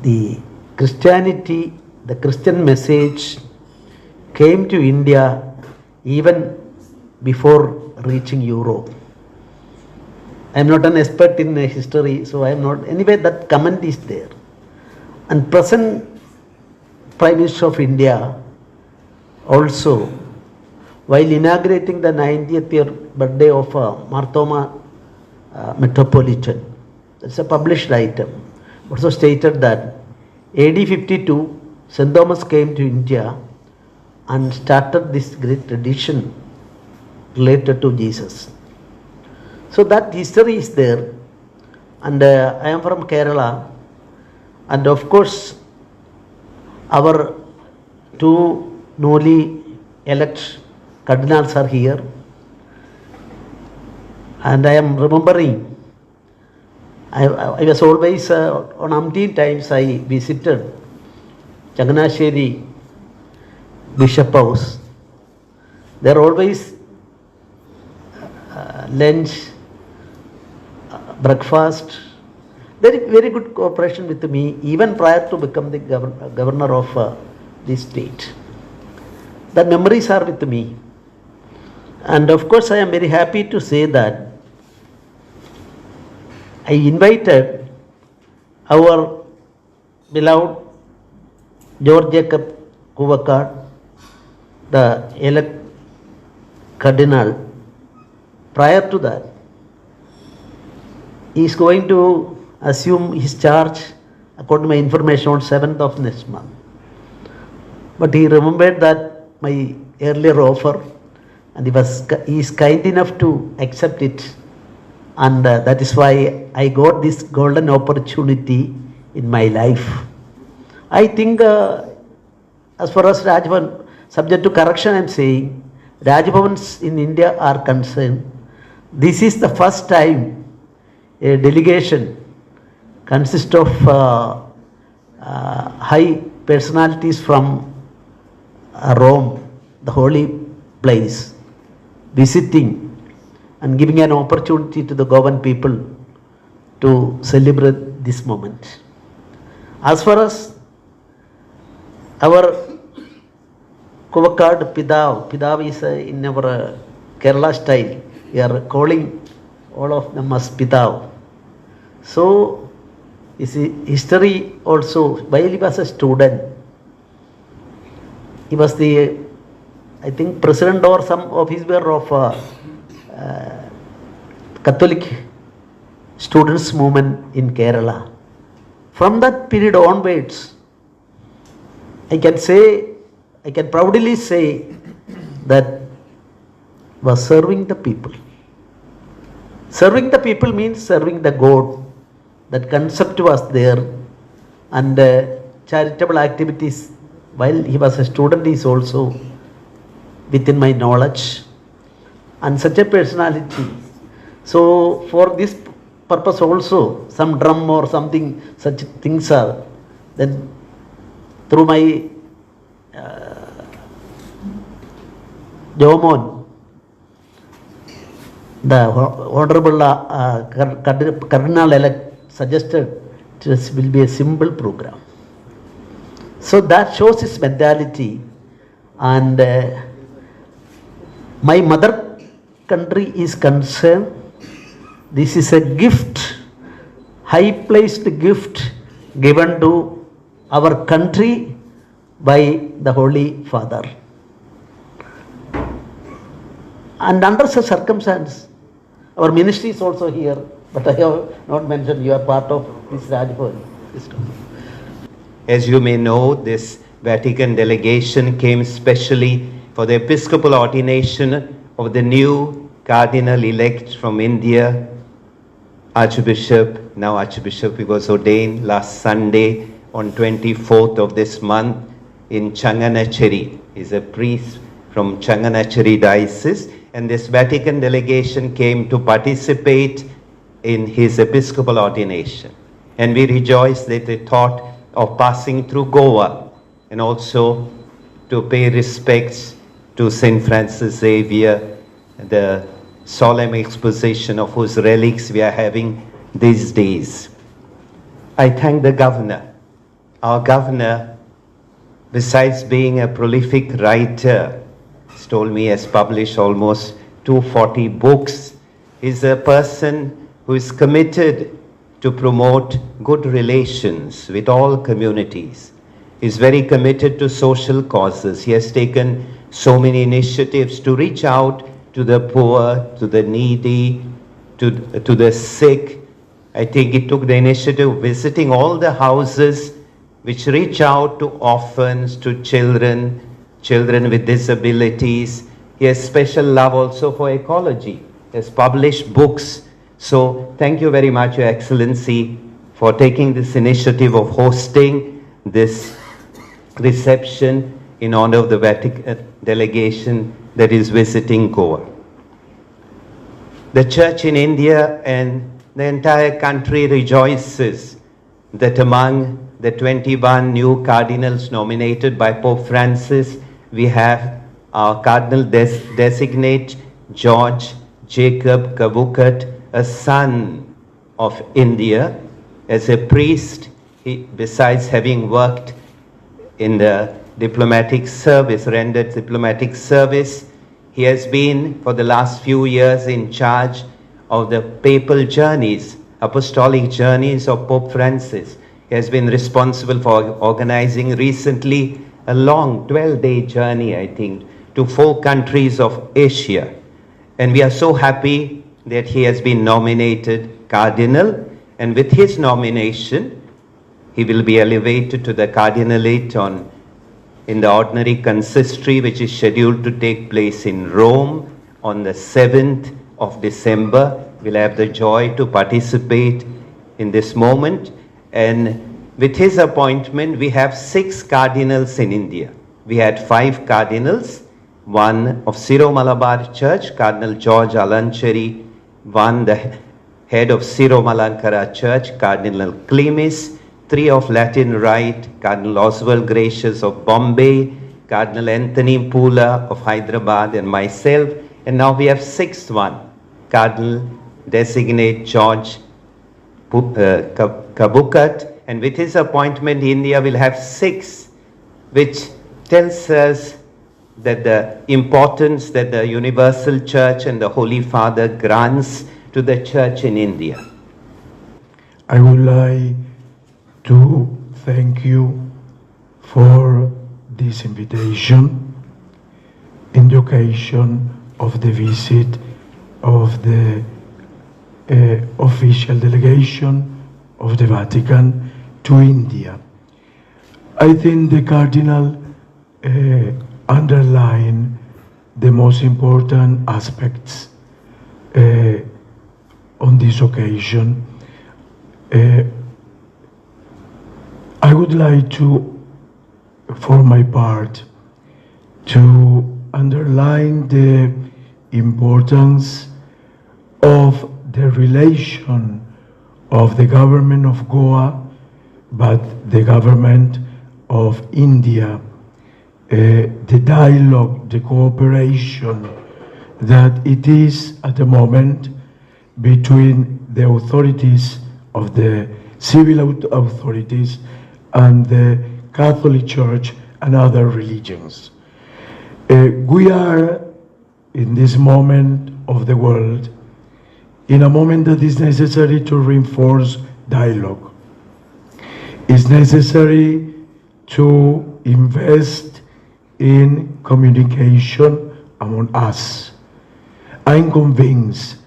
the Christianity, the Christian message came to India even before reaching Europe. I am not an expert in history, so I am not. Anyway, that comment is there. And present Prime Minister of India also, while inaugurating the 90th year birthday of Marthoma Metropolitan, that's a published item, also stated that AD 52, St. Thomas came to India and started this great tradition related to Jesus. So that history is there, and I am from Kerala, and of course our two newly elect cardinals are here, and I am remembering I was always on umpteen times I visited Changanasheri Bishop House. There always lunch, breakfast, very good cooperation with me even prior to become the governor of this state. The memories are with me, and of course I am very happy to say that I invited our beloved George Jacob Kuvakad, the elect Cardinal. Prior to that, he is going to assume his charge, according to my information, on 7th of next month. But he remembered that my earlier offer, and he is kind enough to accept it, and that is why I got this golden opportunity in my life. I think as far as Rajbhavan, subject to correction I am saying, Rajbhavans in India are concerned, this is the first time a delegation consists of high personalities from Rome, the holy place, visiting and giving an opportunity to the Govan people to celebrate this moment. As far as our Kuvakad Pidav is in our Kerala style, we are calling all of them as Pidav. So, his history also, while he was a student, he was the, I think, president or some officer of Catholic students movement in Kerala. From that period onwards, I can proudly say that was serving the people. Serving the people means serving the God. That concept was there, and charitable activities while he was a student is also within my knowledge, and such a personality. So for this purpose also, some drum or something, such things are, then through my Jomon, the Honorable Cardinal elect suggested this will be a simple program. So that shows his mentality, and my mother country is concerned, this is a gift, high placed gift given to our country by the Holy Father. And under such circumstance, our ministry is also here, but I have not mentioned you are part of this Rajbhavan system. As you may know, this Vatican delegation came specially for the episcopal ordination of the new Cardinal elect from India, Archbishop. Now Archbishop, he was ordained last Sunday on 24th of this month in Changanacheri. He's a priest from Changanacheri diocese, and this Vatican delegation came to participate in his episcopal ordination. And we rejoice that they thought of passing through Goa and also to pay respects to St. Francis Xavier, the solemn exposition of whose relics we are having these days. I thank the governor our governor, besides being a prolific writer, he's told me he has published almost 240 books. He's a person who is committed to promote good relations with all communities. He's very committed to social causes. He has taken so many initiatives to reach out to the poor, to the needy, to the sick. I think he took the initiative of visiting all the houses which reach out to orphans, to children with disabilities. He has special love also for ecology. He has published books. So thank you very much, Your Excellency, for taking this initiative of hosting this reception in honor of the Vatican delegation that is visiting Goa. The Church in India and the entire country rejoices that among the 21 new cardinals nominated by Pope Francis, we have our Cardinal designate George Jacob Kavukat, a son of India. As a priest, besides having worked in the diplomatic service, rendered diplomatic service, he has been for the last few years in charge of the papal journeys, apostolic journeys of Pope Francis. He has been responsible for organizing recently a long 12-day journey, I think, to 4 countries of Asia. And we are so happy that he has been nominated Cardinal, and with his nomination, he will be elevated to the Cardinalate in the ordinary consistory, which is scheduled to take place in Rome on the 7th of December. We'll have the joy to participate in this moment. And with his appointment, we have 6 cardinals in India. We had 5 cardinals, one of Syro-Malabar Church, Cardinal George Alancheri, one the head of Syro-Malankara Church, Cardinal Clemis, 3 of Latin Rite, Cardinal Oswald Gracious of Bombay, Cardinal Anthony Pula of Hyderabad, and myself. And now we have 6th one, Cardinal designate George Kavukat. And with his appointment, India will have 6, which tells us that the importance that the Universal Church and the Holy Father grants to the Church in India. I would like to thank you for this invitation in the occasion of the visit of the official delegation of the Vatican to India. I think the Cardinal underlined the most important aspects on this occasion. I would like to, for my part, to underline the importance of the relation of the government of Goa, but the government of India, the dialogue, the cooperation that it is at the moment between the authorities of the civil authorities and the Catholic Church and other religions. We are in this moment of the world, in a moment that is necessary to reinforce dialogue. It's necessary to invest in communication among us. I'm convinced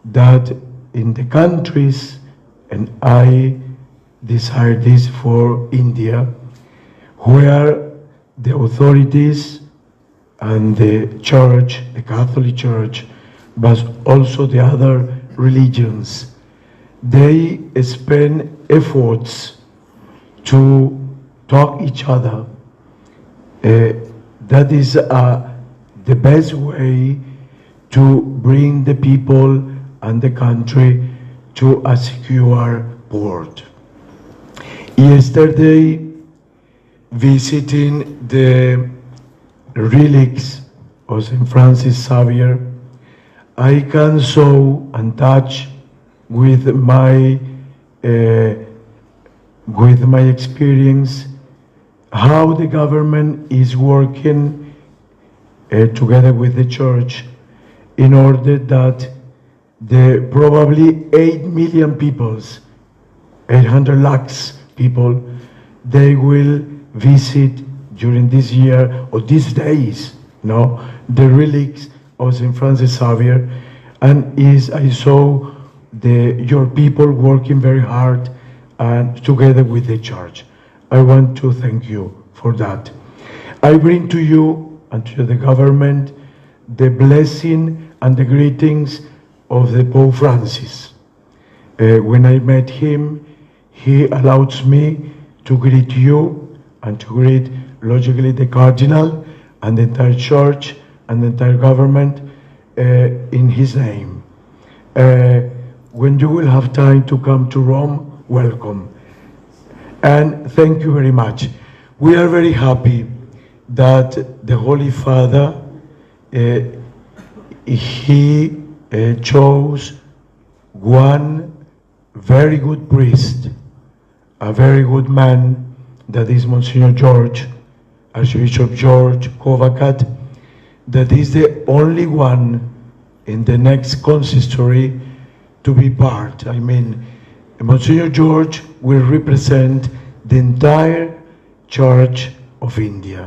that in the countries, and I desire this for India, where the authorities and the Church, the Catholic Church, but also the other religions, they spend efforts to talk each other. That is the best way to bring the people and the country to a secure port. Yesterday, visiting the relics of St. Francis Xavier, I can saw and touch with my with my experience, how the government is working together with the church in order that the probably 8 million peoples, 800 lakhs people, they will visit during this year or these days, no, the relics of St. Francis Xavier, and I saw your people working very hard and together with the church. I want to thank you for that. I bring to you and to the government the blessing and the greetings of the Pope Francis. When I met him, he allows me to greet you and to greet logically the Cardinal and the entire church and the entire government in his name. When you will have time to come to Rome, welcome. And thank you very much. We are very happy that the Holy Father, he chose one very good priest, a very good man, that is Monsignor George, Archbishop George Kovacat, that is the only one in the next consistory to be part. I mean, Monsignor George will represent the entire Church of India.